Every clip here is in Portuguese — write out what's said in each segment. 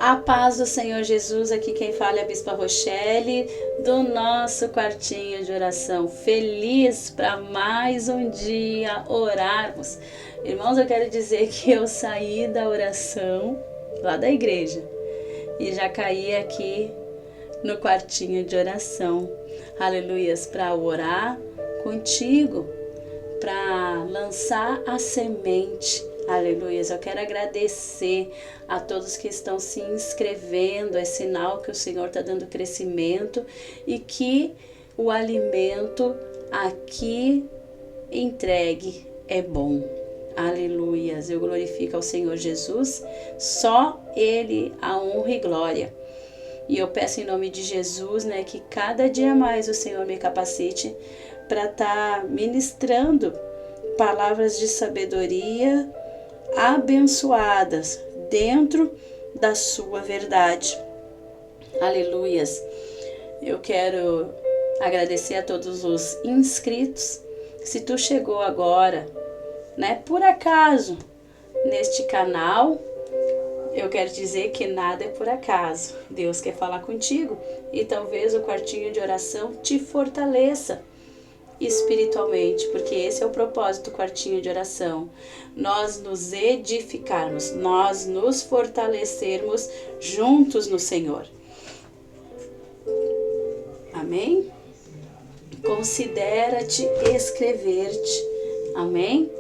A paz do Senhor Jesus, aqui quem fala é a Bispa Rochelle, do nosso quartinho de oração. Feliz para mais um dia orarmos. Irmãos, eu quero dizer que eu saí da oração lá da igreja e já caí aqui no quartinho de oração. Aleluias, para orar contigo, para lançar a semente. Aleluias, eu quero agradecer a todos que estão se inscrevendo, é sinal que o Senhor está dando crescimento e que o alimento aqui entregue é bom. Aleluias, eu glorifico ao Senhor Jesus, só Ele a honra e glória. E eu peço em nome de Jesus, que cada dia mais o Senhor me capacite para estar ministrando palavras de sabedoria abençoadas dentro da sua verdade. Aleluias. Eu quero agradecer a todos os inscritos. Se tu chegou agora, por acaso, neste canal, eu quero dizer que nada é por acaso. Deus quer falar contigo e talvez o quartinho de oração te fortaleça espiritualmente, porque esse é o propósito do quartinho de oração. Nós nos edificarmos, nós nos fortalecermos juntos no Senhor. Amém? Considera-te escrever-te. Amém?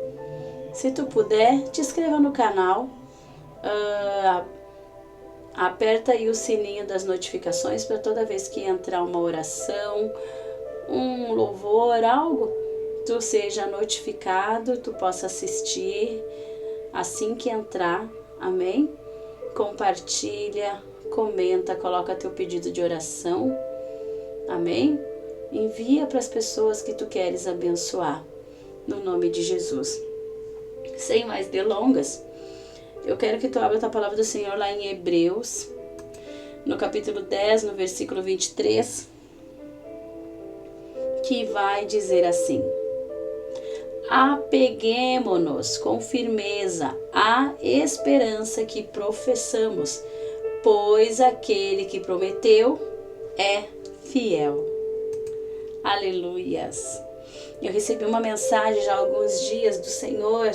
Se tu puder, te inscreva no canal. Aperta aí o sininho das notificações para toda vez que entrar uma oração, um louvor, algo, tu seja notificado, tu possa assistir assim que entrar, amém? Compartilha, comenta, coloca teu pedido de oração, amém? Envia para as pessoas que tu queres abençoar, no nome de Jesus. Sem mais delongas, eu quero que tu abra a palavra do Senhor lá em Hebreus, no capítulo 10, no versículo 23, que vai dizer assim: apeguemo-nos com firmeza à esperança que professamos, pois aquele que prometeu é fiel. Aleluias. Eu recebi uma mensagem já há alguns dias do Senhor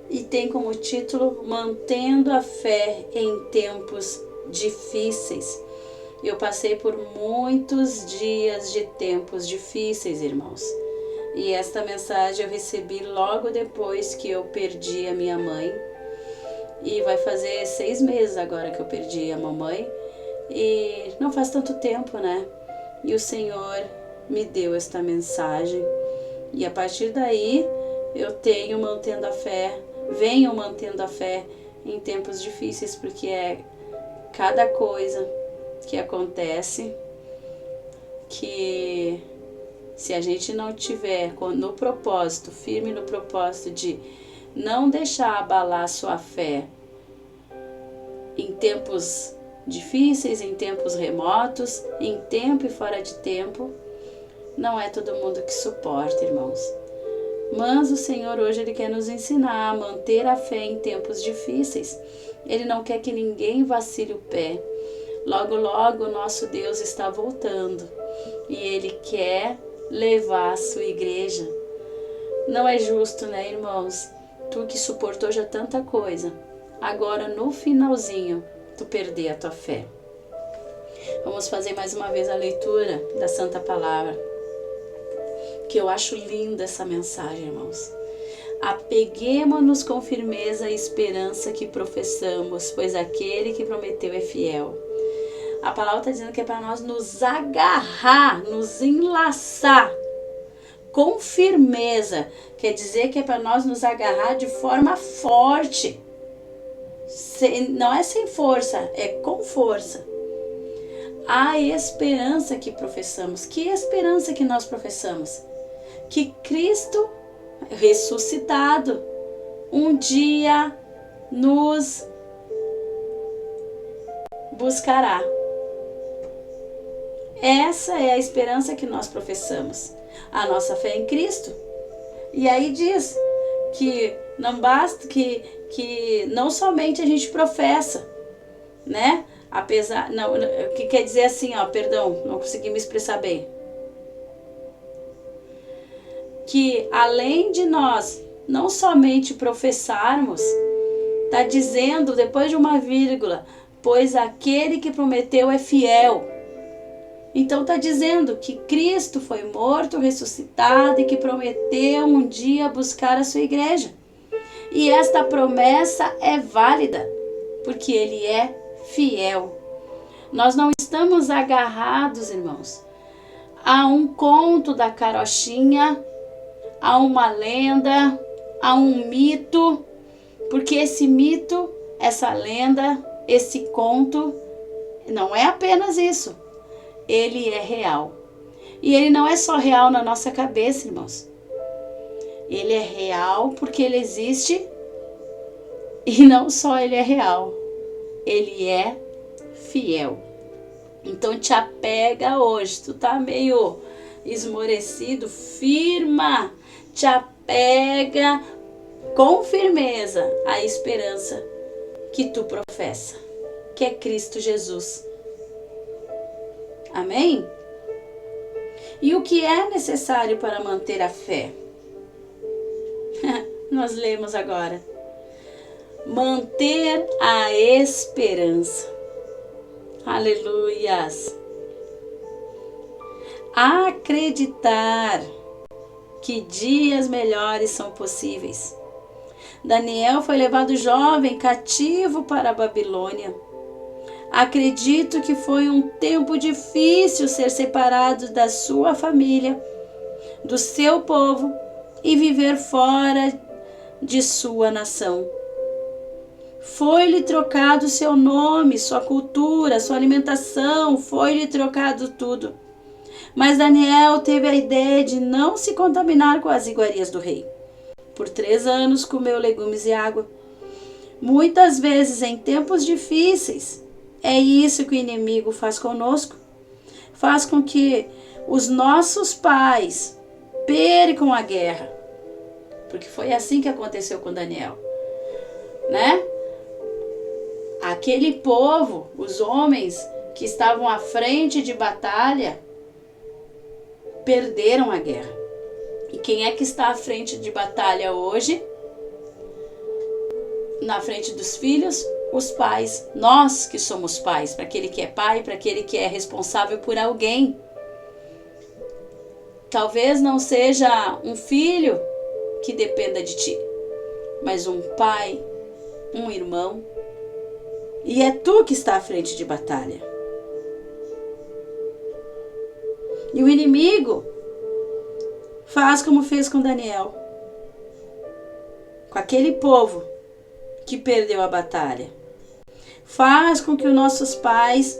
e tem como título Mantendo a Fé em Tempos Difíceis. Eu passei por muitos dias de tempos difíceis, irmãos. E esta mensagem eu recebi logo depois que eu perdi a minha mãe. E vai fazer 6 meses agora que eu perdi a mamãe. E não faz tanto tempo, E o Senhor me deu esta mensagem. E a partir daí eu venho mantendo a fé em tempos difíceis, porque é cada coisa que acontece que se a gente não tiver no propósito, firme no propósito de não deixar abalar sua fé em tempos difíceis, em tempos remotos, em tempo e fora de tempo, não é todo mundo que suporta, irmãos. Mas o Senhor hoje Ele quer nos ensinar a manter a fé em tempos difíceis. Ele não quer que ninguém vacile o pé. Logo, logo, o nosso Deus está voltando e Ele quer levar a sua igreja. Não é justo, irmãos? Tu que suportou já tanta coisa, agora no finalzinho, tu perder a tua fé. Vamos fazer mais uma vez a leitura da Santa Palavra, que eu acho linda essa mensagem, irmãos. Apeguemo-nos com firmeza à esperança que professamos, pois aquele que prometeu é fiel. A palavra está dizendo que é para nós nos agarrar, nos enlaçar com firmeza. Quer dizer que é para nós nos agarrar de forma forte. Não é sem força, é com força. A esperança que professamos. Que esperança que nós professamos? Que Cristo ressuscitado um dia nos buscará. Essa é a esperança que nós professamos, a nossa fé em Cristo. E aí diz que não basta que não somente a gente professa, né? Apesar, não, o que quer dizer assim, ó, perdão, não consegui me expressar bem. Que além de nós não somente professarmos, está dizendo depois de uma vírgula, pois aquele que prometeu é fiel. Então está dizendo que Cristo foi morto, ressuscitado e que prometeu um dia buscar a sua igreja. E esta promessa é válida, porque ele é fiel. Nós não estamos agarrados, irmãos, a um conto da carochinha, a uma lenda, a um mito, porque esse mito, essa lenda, esse conto, não é apenas isso. Ele é real. E ele não é só real na nossa cabeça, irmãos. Ele é real porque ele existe e não só ele é real. Ele é fiel. Então te apega hoje. Tu tá meio esmorecido, firma. Te apega com firmeza à esperança que tu professa, que é Cristo Jesus. Amém? E o que é necessário para manter a fé? Nós lemos agora. Manter a esperança. Aleluias. Acreditar que dias melhores são possíveis. Daniel foi levado jovem, cativo para a Babilônia. Acredito que foi um tempo difícil ser separado da sua família, do seu povo e viver fora de sua nação. Foi-lhe trocado seu nome, sua cultura, sua alimentação, foi-lhe trocado tudo. Mas Daniel teve a ideia de não se contaminar com as iguarias do rei. Por 3 anos comeu legumes e água. Muitas vezes em tempos difíceis, é isso que o inimigo faz conosco. Faz com que os nossos pais percam a guerra. Porque foi assim que aconteceu com Daniel, né? Aquele povo, os homens que estavam à frente de batalha, perderam a guerra. E quem é que está à frente de batalha hoje? Na frente dos filhos? Os pais. Nós que somos pais, para aquele que é pai, para aquele que é responsável por alguém. Talvez não seja um filho que dependa de ti, mas um pai, um irmão. E é tu que está à frente de batalha. E o inimigo faz como fez com Daniel, com aquele povo que perdeu a batalha. Faz com que os nossos pais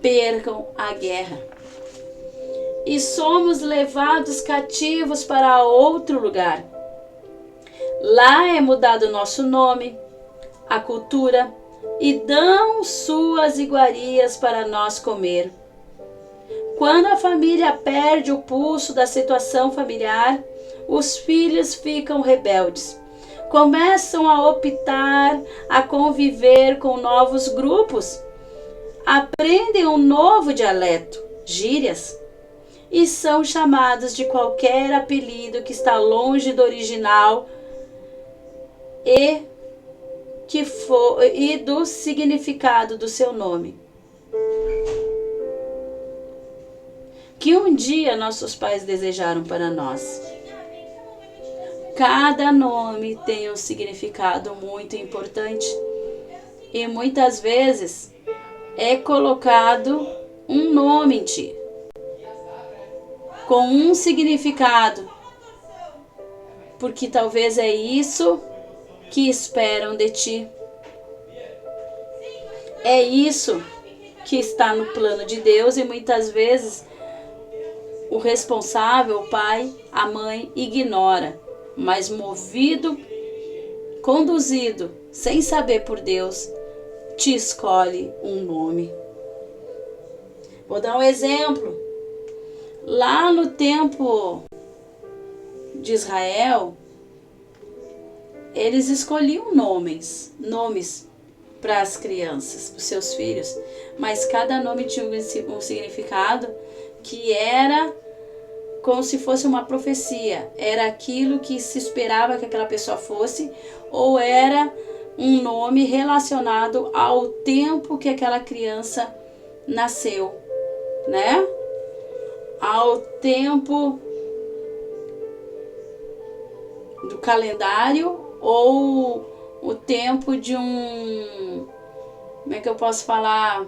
percam a guerra. E somos levados cativos para outro lugar. Lá é mudado o nosso nome, a cultura, e dão suas iguarias para nós comer. Quando a família perde o pulso da situação familiar, os filhos ficam rebeldes. Começam a optar a conviver com novos grupos. Aprendem um novo dialeto, gírias, e são chamados de qualquer apelido que está longe do original e do significado do seu nome. Que um dia nossos pais desejaram para nós. Cada nome tem um significado muito importante e muitas vezes é colocado um nome em ti, com um significado, porque talvez é isso que esperam de ti. É isso que está no plano de Deus e muitas vezes o responsável, o pai, a mãe, ignora. Mas movido, conduzido, sem saber por Deus, te escolhe um nome. Vou dar um exemplo. Lá no tempo de Israel, eles escolhiam nomes. para as crianças, para os seus filhos, mas cada nome tinha um significado que era como se fosse uma profecia, era aquilo que se esperava que aquela pessoa fosse, ou era um nome relacionado ao tempo que aquela criança nasceu, né? Ao tempo do calendário ou o tempo de como é que eu posso falar?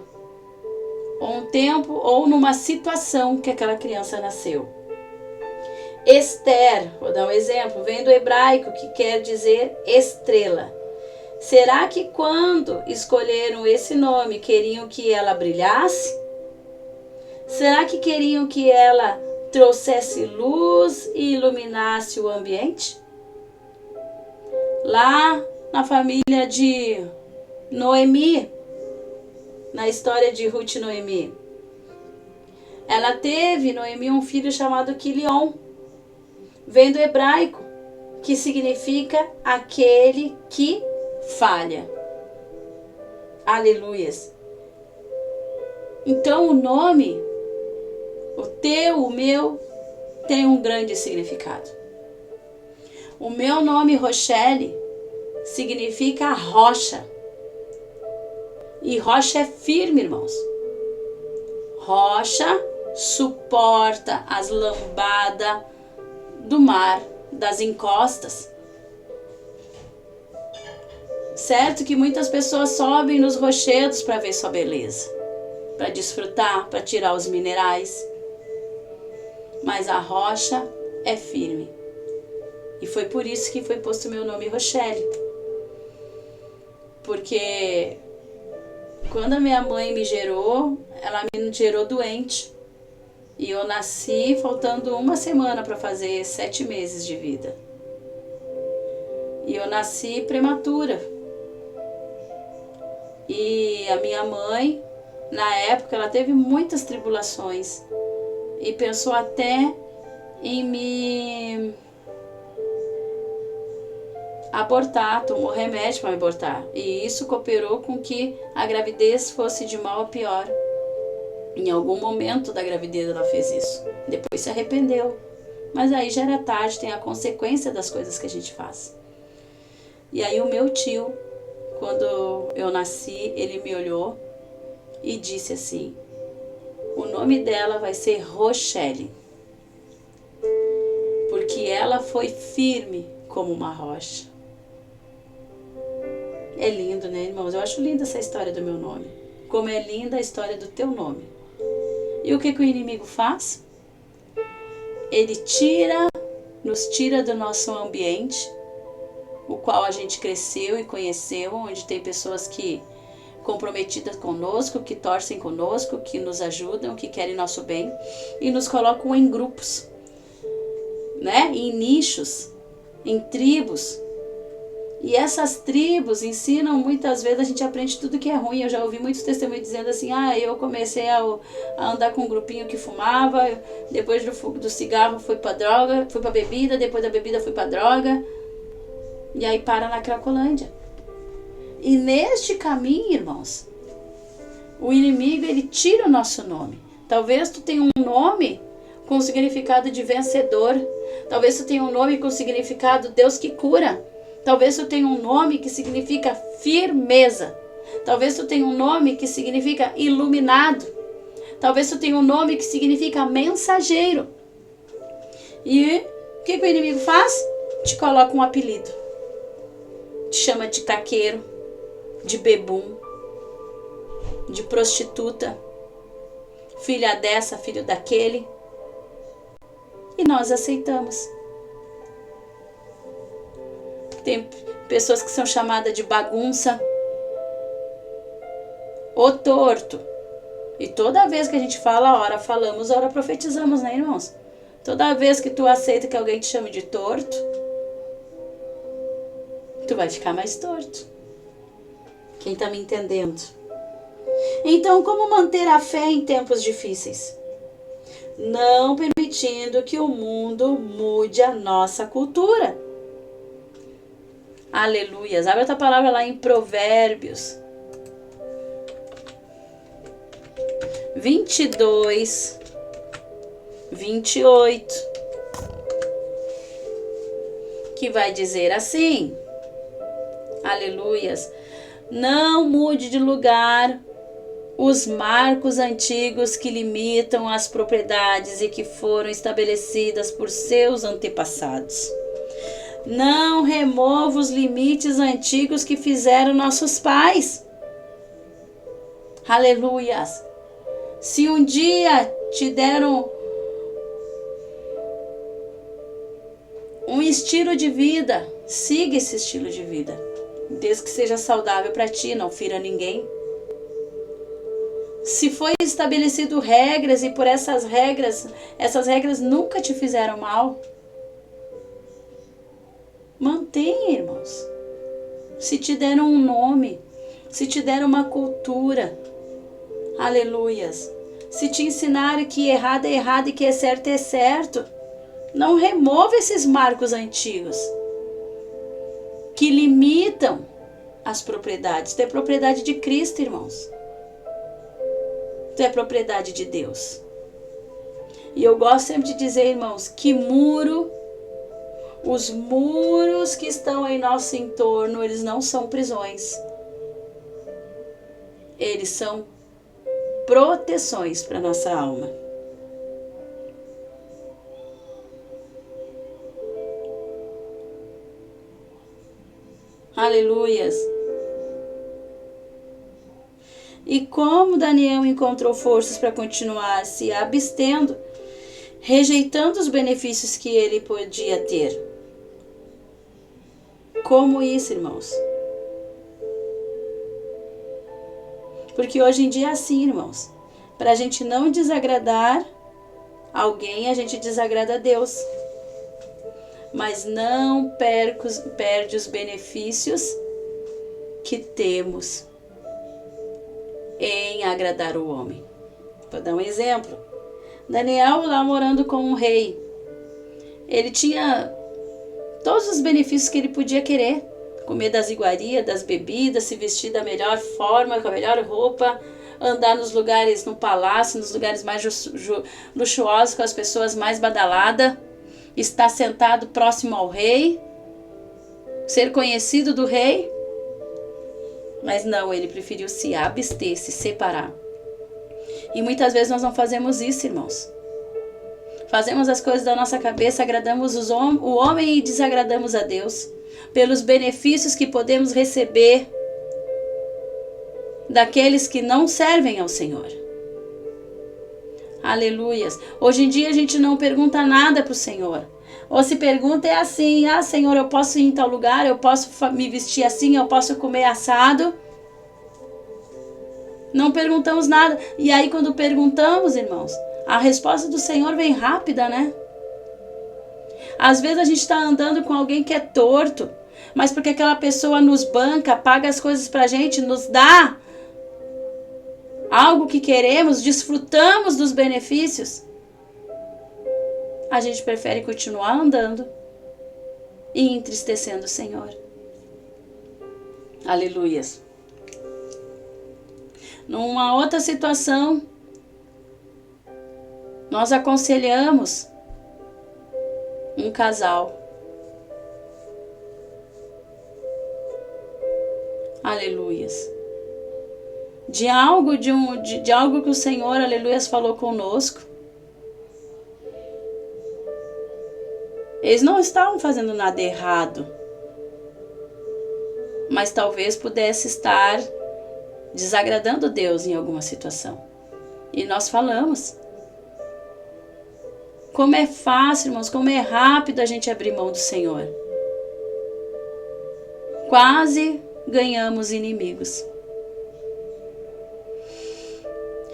Um tempo ou numa situação que aquela criança nasceu. Esther, vou dar um exemplo, vem do hebraico que quer dizer estrela. Será que quando escolheram esse nome queriam que ela brilhasse? Será que queriam que ela trouxesse luz e iluminasse o ambiente? Lá na família de Noemi, na história de Ruth e Noemi, ela teve, Noemi, um filho chamado Quilion. Vem do hebraico, que significa aquele que falha. Aleluias. Então o nome, o teu, o meu, tem um grande significado. O meu nome, Rochelle, significa rocha. E rocha é firme, irmãos. Rocha suporta as lambadas do mar, das encostas. Certo que muitas pessoas sobem nos rochedos para ver sua beleza, para desfrutar, para tirar os minerais. Mas a rocha é firme. E foi por isso que foi posto meu nome Rochelle. Porque quando a minha mãe me gerou, ela me gerou doente. E eu nasci faltando uma semana para fazer 7 meses de vida. E eu nasci prematura. E a minha mãe, na época, ela teve muitas tribulações. E pensou até em me abortar, tomou remédio para me abortar. E isso cooperou com que a gravidez fosse de mal a pior. Em algum momento da gravidez ela fez isso. Depois se arrependeu. Mas aí já era tarde, tem a consequência das coisas que a gente faz. E aí o meu tio, quando eu nasci, ele me olhou e disse assim: o nome dela vai ser Rochelle. Porque ela foi firme como uma rocha. É lindo, né, irmãos? Eu acho linda essa história do meu nome. Como é linda a história do teu nome. E o que o inimigo faz? Ele nos tira do nosso ambiente, o qual a gente cresceu e conheceu, onde tem pessoas que comprometidas conosco, que torcem conosco, que nos ajudam, que querem nosso bem, e nos colocam em grupos, né? Em nichos, em tribos. E essas tribos ensinam, muitas vezes a gente aprende tudo que é ruim. Eu já ouvi muitos testemunhos dizendo assim: eu comecei a andar com um grupinho que fumava, depois do cigarro fui pra droga, fui pra bebida, depois da bebida fui pra droga. E aí para na Cracolândia. E neste caminho, irmãos, o inimigo, ele tira o nosso nome. Talvez tu tenha um nome com o significado de vencedor. Talvez tu tenha um nome com o significado Deus que cura. Talvez tu tenha um nome que significa firmeza. Talvez tu tenha um nome que significa iluminado. Talvez tu tenha um nome que significa mensageiro. E o que o inimigo faz? Te coloca um apelido. Te chama de taqueiro, de bebum, de prostituta, filha dessa, filho daquele. E nós aceitamos. Tem pessoas que são chamadas de bagunça, ou torto. E toda vez que a gente fala, ora falamos, ora profetizamos, né, irmãos? Toda vez que tu aceita que alguém te chame de torto, tu vai ficar mais torto. Quem tá me entendendo? Então, como manter a fé em tempos difíceis? Não permitindo que o mundo mude a nossa cultura. Aleluias. Abre outra palavra lá em Provérbios. 22, 28, que vai dizer assim, aleluias, não mude de lugar os marcos antigos que limitam as propriedades e que foram estabelecidas por seus antepassados. Não remova os limites antigos que fizeram nossos pais. Aleluias. Se um dia te deram um estilo de vida, siga esse estilo de vida, desde que seja saudável para ti, não fira ninguém. Se foi estabelecido regras e por essas regras nunca te fizeram mal, mantenha, irmãos. Se te deram um nome, se te deram uma cultura, aleluias. Se te ensinaram que errado é errado e que é certo, não remova esses marcos antigos que limitam as propriedades. Tu é propriedade de Cristo, irmãos. Tu é propriedade de Deus. E eu gosto sempre de dizer, irmãos, que os muros que estão em nosso entorno, eles não são prisões. Eles são proteções para nossa alma. Aleluias. E como Daniel encontrou forças para continuar se abstendo, rejeitando os benefícios que ele podia ter? Como isso, irmãos? Porque hoje em dia é assim, irmãos. Para a gente não desagradar alguém, a gente desagrada a Deus. Mas não perde os benefícios que temos em agradar o homem. Vou dar um exemplo. Daniel lá morando com um rei. Ele tinha todos os benefícios que ele podia querer. Comer das iguarias, das bebidas, se vestir da melhor forma, com a melhor roupa, andar nos lugares, no palácio, nos lugares mais luxuosos, com as pessoas mais badaladas, estar sentado próximo ao rei, ser conhecido do rei. Mas não, ele preferiu se abster, se separar. E muitas vezes nós não fazemos isso, irmãos. Fazemos as coisas da nossa cabeça, agradamos o homem e desagradamos a Deus. Pelos benefícios que podemos receber daqueles que não servem ao Senhor. Aleluias. Hoje em dia a gente não pergunta nada para o Senhor. Ou se pergunta é assim, Senhor, eu posso ir em tal lugar, eu posso me vestir assim, eu posso comer assado. Não perguntamos nada. E aí quando perguntamos, irmãos, a resposta do Senhor vem rápida, né? Às vezes a gente está andando com alguém que é torto, mas porque aquela pessoa nos banca, paga as coisas pra gente, nos dá algo que queremos, desfrutamos dos benefícios, a gente prefere continuar andando e entristecendo o Senhor. Aleluias. Numa outra situação, nós aconselhamos um casal. Aleluias. De algo que o Senhor, aleluias, falou conosco. Eles não estavam fazendo nada errado, mas talvez pudesse estar desagradando Deus em alguma situação. E nós falamos. Como é fácil, irmãos, como é rápido a gente abrir mão do Senhor. Quase ganhamos inimigos.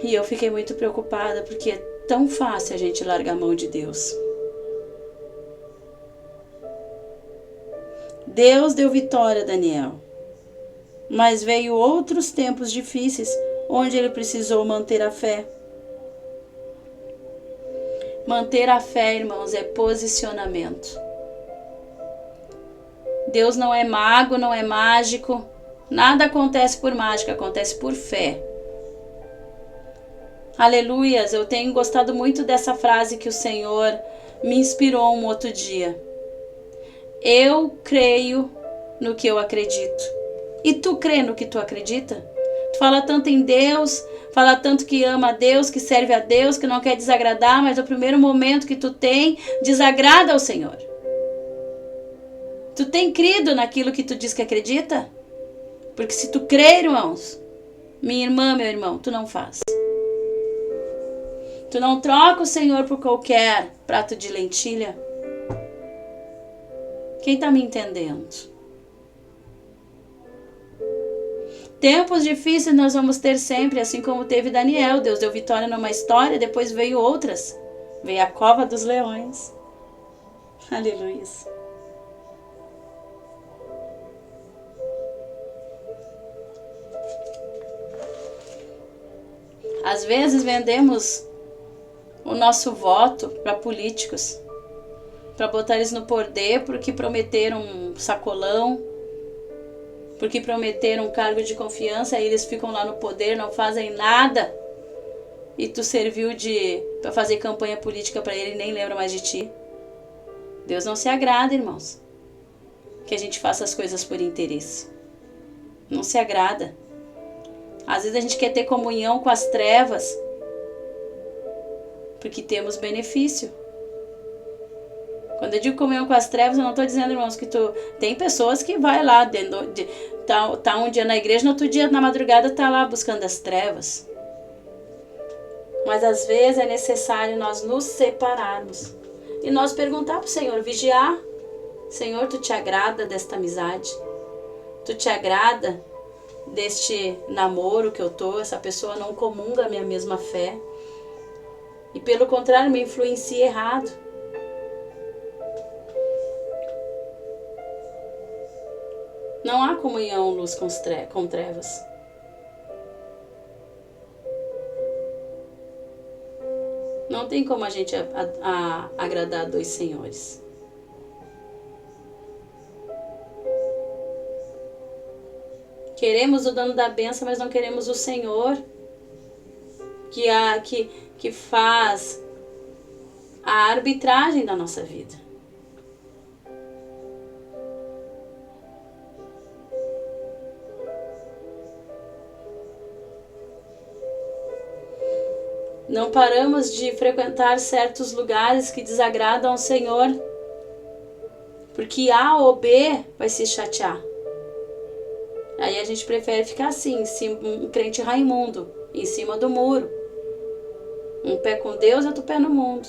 E eu fiquei muito preocupada, porque é tão fácil a gente largar a mão de Deus. Deus deu vitória a Daniel, mas veio outros tempos difíceis, onde ele precisou manter a fé. Manter a fé, irmãos, é posicionamento. Deus não é mago, não é mágico. Nada acontece por mágica, acontece por fé. Aleluias, eu tenho gostado muito dessa frase que o Senhor me inspirou um outro dia. Eu creio no que eu acredito. E tu crê no que tu acredita? Tu fala tanto em Deus, fala tanto que ama a Deus, que serve a Deus, que não quer desagradar, mas no primeiro momento que tu tem, desagrada ao Senhor. Tu tem crido naquilo que tu diz que acredita? Porque se tu crê, irmãos, minha irmã, meu irmão, tu não faz. Tu não troca o Senhor por qualquer prato de lentilha. Quem está me entendendo? Tempos difíceis nós vamos ter sempre, assim como teve Daniel. Deus deu vitória numa história, depois veio outras. Veio a cova dos leões. Aleluia. Às vezes vendemos o nosso voto para políticos, para botar eles no poder porque prometeram um sacolão, porque prometeram um cargo de confiança, aí eles ficam lá no poder, não fazem nada, e tu serviu para fazer campanha política para ele e nem lembra mais de ti. Deus não se agrada, irmãos, que a gente faça as coisas por interesse. Não se agrada. Às vezes a gente quer ter comunhão com as trevas porque temos benefício. Quando eu digo comunhão com as trevas, eu não estou dizendo, irmãos, que tem pessoas que vai lá, tá um dia na igreja, no outro dia na madrugada tá lá buscando as trevas. Mas às vezes é necessário nós nos separarmos e nós perguntar para o Senhor, vigiar. Senhor, tu te agrada desta amizade? Tu te agrada deste namoro que eu tô? Essa pessoa não comunga a minha mesma fé e pelo contrário me influencia errado. Não há comunhão luz com trevas. Não tem como a gente agradar dois senhores. Queremos o dono da bênção, mas não queremos o Senhor que faz a arbitragem da nossa vida. Não paramos de frequentar certos lugares que desagradam ao Senhor, porque A ou B vai se chatear. Aí a gente prefere ficar assim, um crente Raimundo, em cima do muro. Um pé com Deus e outro pé no mundo.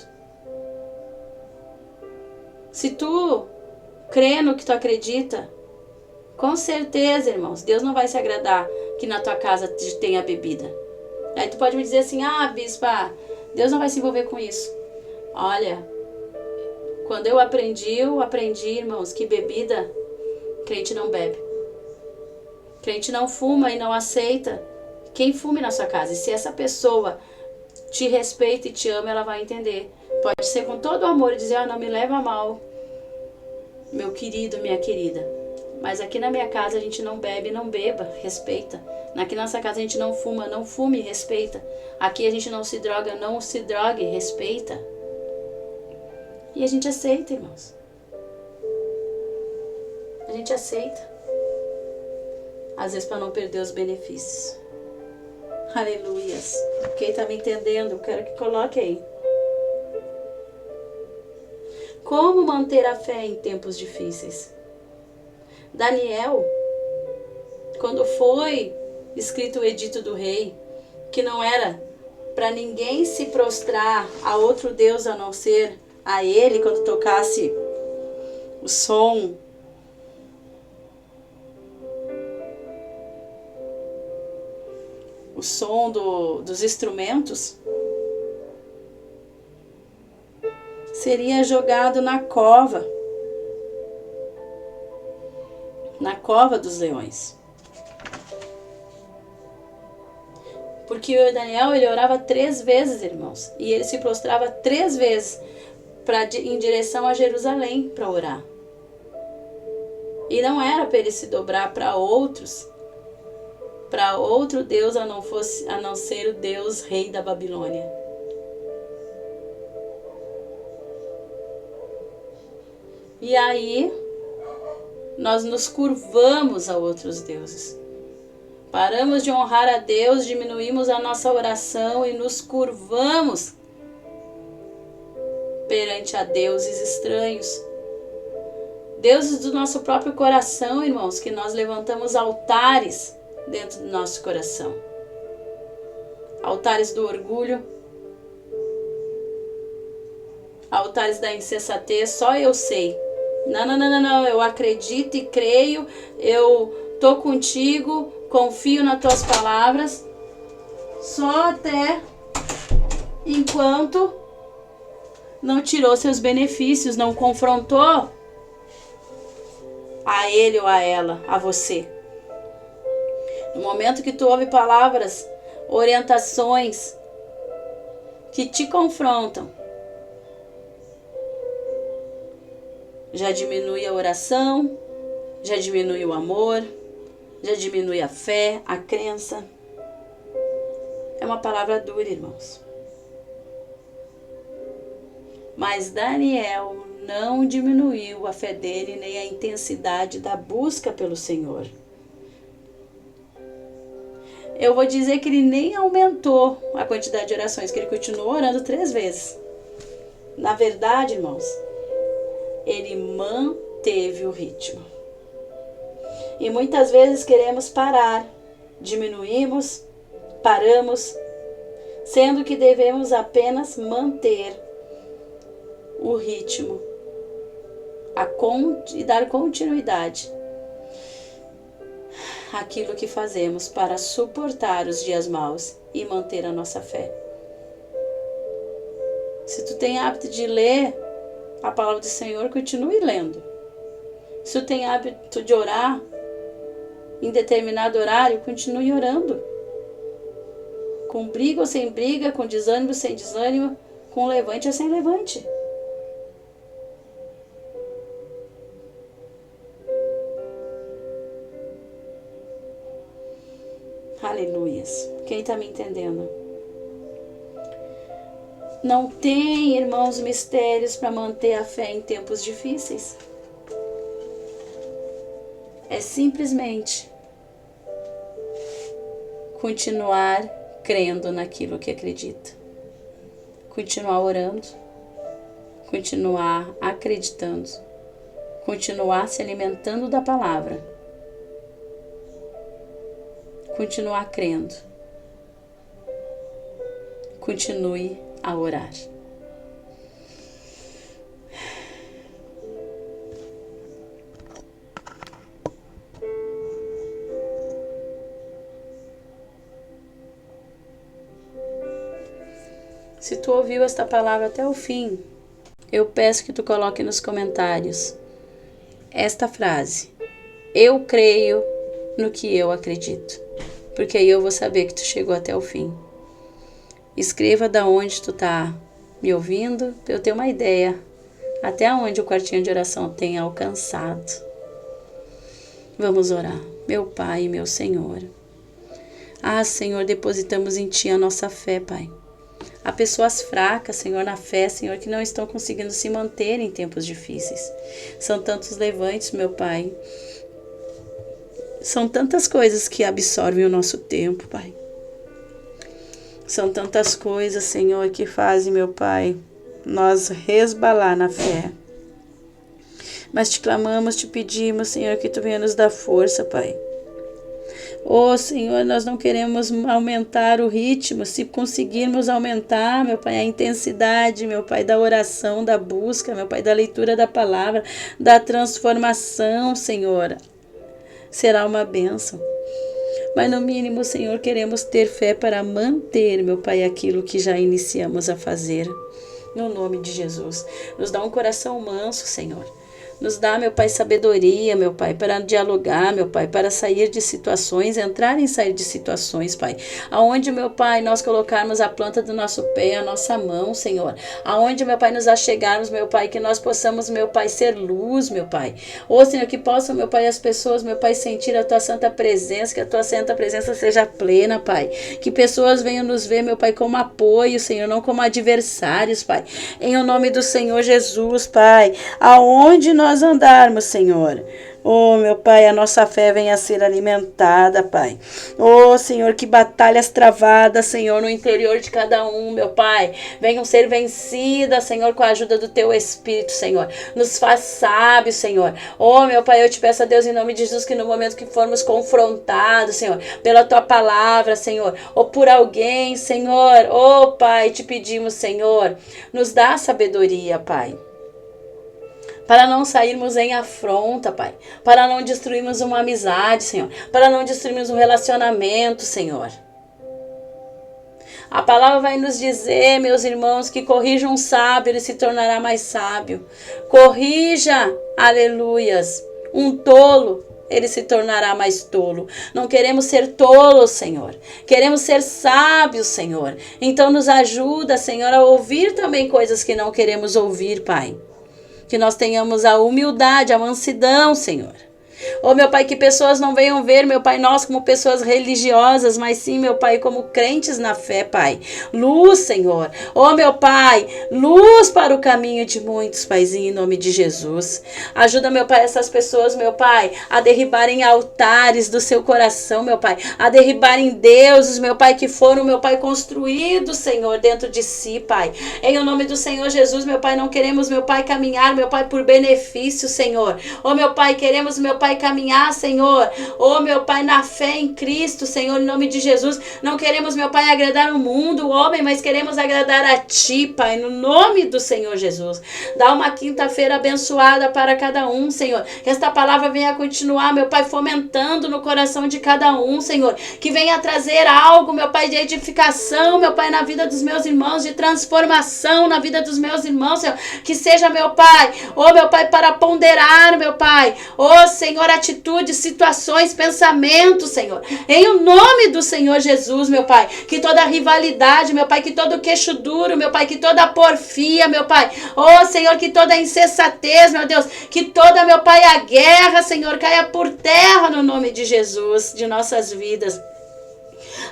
Se tu crê no que tu acredita, com certeza, irmãos, Deus não vai se agradar que na tua casa tenha bebida. Aí tu pode me dizer assim, bispa, Deus não vai se envolver com isso. Olha, quando eu aprendi, irmãos, que bebida, crente não bebe. Crente não fuma e não aceita quem fume na sua casa. E se essa pessoa te respeita e te ama, ela vai entender. Pode ser com todo o amor e dizer, não me leva a mal, meu querido, minha querida. Mas aqui na minha casa a gente não bebe, não beba, respeita. Aqui na nossa casa a gente não fuma, não fume, respeita. Aqui a gente não se droga, não se drogue, respeita. E a gente aceita, irmãos. A gente aceita. Às vezes para não perder os benefícios. Aleluias. Quem está me entendendo, eu quero que coloque aí. Como manter a fé em tempos difíceis? Daniel, quando foi escrito o edito do rei, que não era para ninguém se prostrar a outro Deus a não ser a ele, quando tocasse o som dos instrumentos, seria jogado na cova dos leões. Porque o Daniel, ele orava 3 vezes, irmãos, e ele se prostrava 3 vezes em direção a Jerusalém para orar. E não era para ele se dobrar para outros, para outro Deus a não ser o Deus rei da Babilônia. E aí nós nos curvamos a outros deuses. Paramos de honrar a Deus, diminuímos a nossa oração e nos curvamos perante a deuses estranhos. Deuses do nosso próprio coração, irmãos, que nós levantamos altares dentro do nosso coração. Altares do orgulho, altares da insensatez, só eu sei. Não, eu acredito e creio, eu tô contigo, confio nas tuas palavras, só até enquanto não tirou seus benefícios, não confrontou a ele ou a ela, a você. No momento que tu ouve palavras, orientações que te confrontam, já diminui a oração, já diminui o amor, já diminui a fé, a crença. É uma palavra dura, irmãos. Mas Daniel não diminuiu a fé dele, nem a intensidade da busca pelo Senhor. Eu vou dizer que ele nem aumentou a quantidade de orações, que ele continuou orando 3 vezes. Na verdade, irmãos, ele manteve o ritmo. E muitas vezes queremos parar, diminuímos, paramos, sendo que devemos apenas manter o ritmo e dar continuidade àquilo que fazemos para suportar os dias maus e manter a nossa fé. Se tu tem hábito de ler a palavra do Senhor, continue lendo. Se tu tem hábito de orar em determinado horário, continue orando. Com briga ou sem briga, com desânimo ou sem desânimo, com levante ou sem levante. Aleluias. Quem está me entendendo? Não tem, irmãos, mistérios para manter a fé em tempos difíceis. É simplesmente continuar crendo naquilo que acredita. Continuar orando. Continuar acreditando. Continuar se alimentando da palavra. Continuar crendo. Continue a orar. Se tu ouviu esta palavra até o fim, eu peço que tu coloque nos comentários esta frase: eu creio no que eu acredito, porque aí eu vou saber que tu chegou até o fim. Escreva da onde tu tá me ouvindo, para eu ter uma ideia até onde o quartinho de oração tem alcançado. Vamos orar. Meu Pai e meu Senhor. Senhor, depositamos em Ti a nossa fé, Pai. Há pessoas fracas, Senhor, na fé, Senhor, que não estão conseguindo se manter em tempos difíceis. São tantos levantes, meu Pai. São tantas coisas que absorvem o nosso tempo, Pai. São tantas coisas, Senhor, que fazem, meu Pai, nós resbalar na fé. Mas te clamamos, te pedimos, Senhor, que Tu venha nos dar força, Pai. Senhor, nós não queremos aumentar o ritmo. Se conseguirmos aumentar, meu Pai, a intensidade, meu Pai, da oração, da busca, meu Pai, da leitura da palavra, da transformação, Senhor, será uma bênção. Mas no mínimo, Senhor, queremos ter fé para manter, meu Pai, aquilo que já iniciamos a fazer. No nome de Jesus. Nos dá um coração manso, Senhor. Nos dá, meu Pai, sabedoria, meu Pai, para dialogar, meu Pai, para sair de situações, entrar e sair de situações, Pai. Aonde, meu Pai, nós colocarmos a planta do nosso pé, a nossa mão, Senhor. Aonde, meu Pai, nos achegarmos, meu Pai, que nós possamos, meu Pai, ser luz, meu Pai. Ô, Senhor, que possam, meu Pai, as pessoas, meu Pai, sentir a Tua santa presença, que a Tua santa presença seja plena, Pai. Que pessoas venham nos ver, meu Pai, como apoio, Senhor, não como adversários, Pai. Em o nome do Senhor Jesus, Pai. Aonde nós andarmos, Senhor. Oh, meu Pai, a nossa fé venha a ser alimentada, Pai. Oh, Senhor, que batalhas travadas, Senhor, no interior de cada um, meu Pai, venham ser vencidas, Senhor, com a ajuda do Teu Espírito, Senhor. Nos faz sábios, Senhor. Oh, meu Pai, eu te peço a Deus, em nome de Jesus, que no momento que formos confrontados, Senhor, pela Tua palavra, Senhor, ou por alguém, Senhor, oh, Pai, te pedimos, Senhor, nos dá sabedoria, Pai. Para não sairmos em afronta, Pai. Para não destruirmos uma amizade, Senhor. Para não destruirmos um relacionamento, Senhor. A palavra vai nos dizer, meus irmãos, que corrija um sábio, ele se tornará mais sábio. Corrija, aleluias, um tolo, ele se tornará mais tolo. Não queremos ser tolos, Senhor. Queremos ser sábios, Senhor. Então nos ajuda, Senhor, a ouvir também coisas que não queremos ouvir, Pai. Que nós tenhamos a humildade, a mansidão, Senhor. Oh, meu Pai, que pessoas não venham ver, meu Pai, nós como pessoas religiosas, mas sim, meu Pai, como crentes na fé, Pai. Luz, Senhor. Oh, meu Pai, luz para o caminho de muitos, Paizinho, em nome de Jesus. Ajuda, meu Pai, essas pessoas, meu Pai, a derribarem altares do seu coração, meu Pai. A derribarem deuses, meu Pai, que foram, meu Pai, construídos, Senhor, dentro de si, Pai. Em o nome do Senhor Jesus, meu Pai, não queremos, meu Pai, caminhar, meu Pai, por benefício, Senhor. Oh, meu Pai, queremos, meu Pai, caminhar, Senhor, oh meu Pai, na fé em Cristo, Senhor, em nome de Jesus. Não queremos, meu Pai, agradar o mundo, o homem, mas queremos agradar a Ti, Pai, no nome do Senhor Jesus. Dá uma quinta-feira abençoada para cada um, Senhor. Que esta palavra venha continuar, meu Pai, fomentando no coração de cada um, Senhor. Que venha trazer algo, meu Pai, de edificação, meu Pai, na vida dos meus irmãos, de transformação na vida dos meus irmãos, Senhor. Que seja, meu Pai, oh meu Pai, para ponderar, meu Pai, oh Senhor, atitudes, situações, pensamentos, Senhor. Em o nome do Senhor Jesus, meu Pai. Que toda rivalidade, meu Pai, que todo queixo duro, meu Pai, que toda porfia, meu Pai. Oh, Senhor, que toda insensatez, meu Deus. Que toda, meu Pai, a guerra, Senhor, caia por terra no nome de Jesus, de nossas vidas.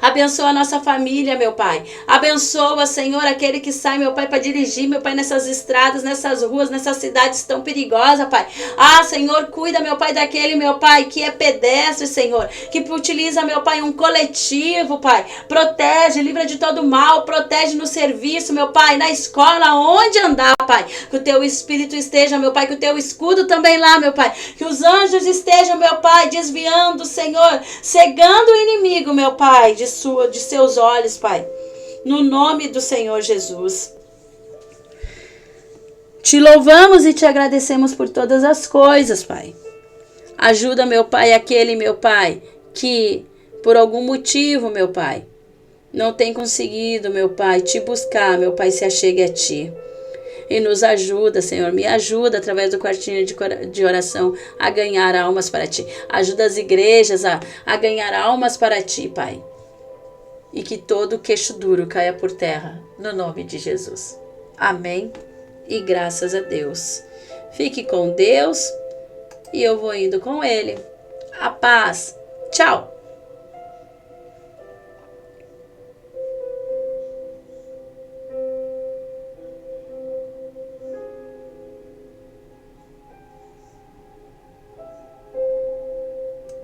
Abençoa a nossa família, meu Pai. Abençoa, Senhor, aquele que sai, meu Pai, para dirigir, meu Pai, nessas estradas, nessas ruas, nessas cidades tão perigosas, Pai. Ah, Senhor, cuida, meu Pai, daquele, meu Pai, que é pedestre, Senhor, que utiliza, meu Pai, um coletivo, Pai. Protege, livra de todo mal, protege no serviço, meu Pai, na escola, onde andar, Pai. Que o Teu Espírito esteja, meu Pai, que o Teu escudo também lá, meu Pai. Que os anjos estejam, meu Pai, desviando, Senhor, cegando o inimigo, meu Pai, de seus olhos, Pai, no nome do Senhor Jesus. Te louvamos e te agradecemos por todas as coisas, Pai. Ajuda, meu Pai, aquele, meu Pai, que por algum motivo, meu Pai, não tem conseguido, meu Pai, te buscar, meu Pai, se achegue a Ti. E nos ajuda, Senhor, me ajuda através do quartinho de oração a ganhar almas para Ti. Ajuda as igrejas a ganhar almas para Ti, Pai. E que todo queixo duro caia por terra, no nome de Jesus. Amém e graças a Deus. Fique com Deus e eu vou indo com Ele. A paz. Tchau.